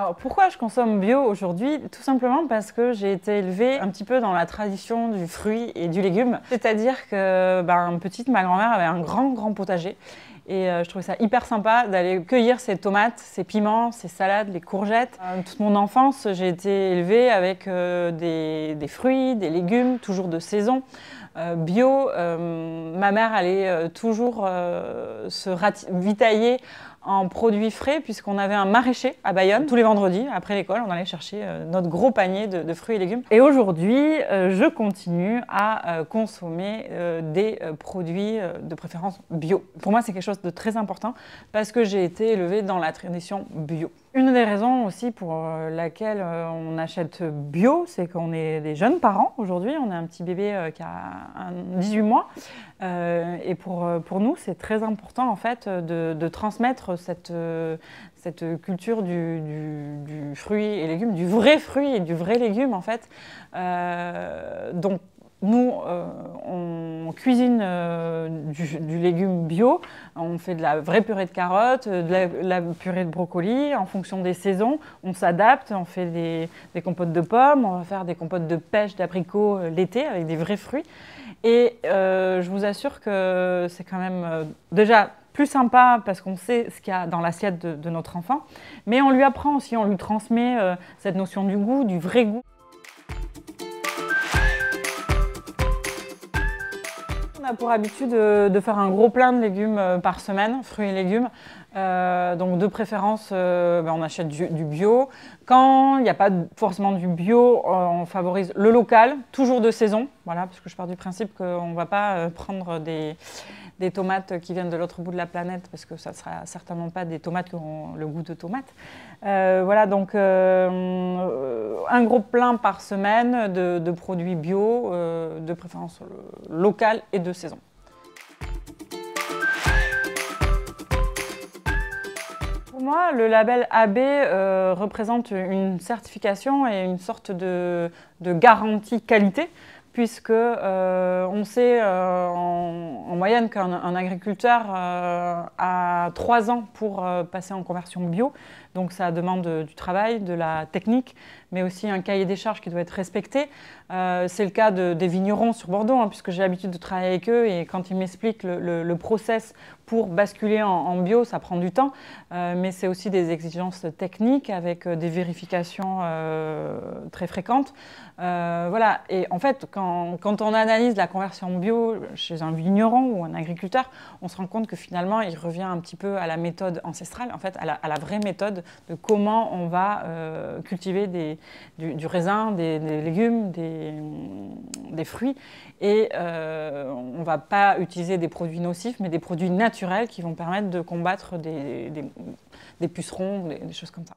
Alors pourquoi je consomme bio aujourd'hui? Tout simplement parce que j'ai été élevée un petit peu dans la tradition du fruit et du légume. C'est-à-dire que petite, ma grand-mère avait un grand potager. Et je trouvais ça hyper sympa d'aller cueillir ses tomates, ses piments, ses salades, les courgettes. Toute mon enfance, j'ai été élevée avec des fruits, des légumes, toujours de saison, bio. Ma mère allait toujours se ravitailler en produits frais puisqu'on avait un maraîcher à Bayonne. Tous les vendredis, après l'école, on allait chercher notre gros panier de fruits et légumes. Et aujourd'hui, je continue à consommer des produits de préférence bio. Pour moi, c'est quelque chose de très important parce que j'ai été élevée dans la tradition bio. Une des raisons aussi pour laquelle on achète bio, c'est qu'on est des jeunes parents aujourd'hui. On a un petit bébé qui a 18 mois. Et pour nous, c'est très important en fait de transmettre cette culture du fruit et légumes, du vrai fruit et du vrai légume en fait. Donc nous, on cuisine du légume bio, on fait de la vraie purée de carottes, de la purée de brocoli, en fonction des saisons, on s'adapte, on fait des compotes de pommes, on va faire des compotes de pêche, d'abricots l'été avec des vrais fruits. Et je vous assure que c'est quand même déjà plus sympa parce qu'on sait ce qu'il y a dans l'assiette de notre enfant, mais on lui apprend aussi, on lui transmet cette notion du goût, du vrai goût. On a pour habitude de faire un gros plein de légumes par semaine, fruits et légumes. Donc de préférence, on achète du bio. Quand il n'y a pas forcément du bio, on favorise le local, toujours de saison. Voilà, parce que je pars du principe qu'on ne va pas prendre des tomates qui viennent de l'autre bout de la planète, parce que ça ne sera certainement pas des tomates qui auront le goût de tomates. Voilà, donc un gros plein par semaine de produits bio, de préférence local et de saison. Pour moi, le label AB représente une certification et une sorte de garantie qualité, puisque on sait en moyenne qu'un agriculteur a 3 ans pour passer en conversion bio. Donc ça demande du travail, de la technique, mais aussi un cahier des charges qui doit être respecté. C'est le cas des vignerons sur Bordeaux, puisque j'ai l'habitude de travailler avec eux, et quand ils m'expliquent le process pour basculer en bio, ça prend du temps, mais c'est aussi des exigences techniques avec des vérifications très fréquentes. Voilà. Et en fait, quand on analyse la conversion bio chez un vigneron ou un agriculteur, on se rend compte que finalement, il revient un petit peu à la méthode ancestrale, en fait, à la vraie méthode de comment on va cultiver du raisin, des légumes, des fruits. Et on ne va pas utiliser des produits nocifs, mais des produits naturels qui vont permettre de combattre des pucerons, des choses comme ça.